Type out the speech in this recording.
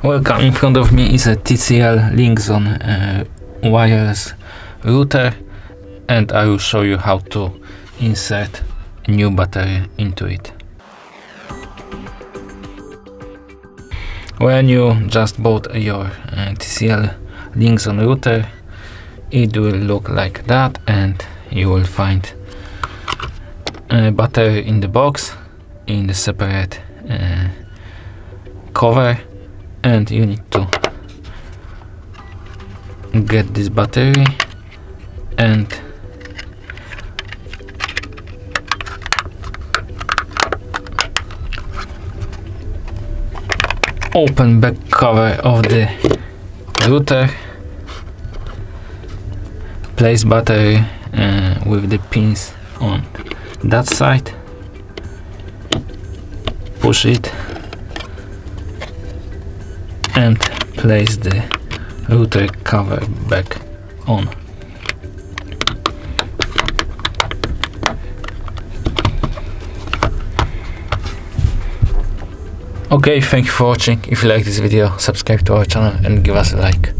Welcome, in front of me is a TCL LinkZone wireless router, and I will show you how to insert a new battery into it. When you just bought your TCL LinkZone router, it will look like that, and you will find a battery in the box in the separate cover, and you need to get this battery and open back cover of the router, place battery with the pins on that side, push it and place the router cover back on. Okay, thank you for watching. If you like this video, subscribe to our channel and give us a like.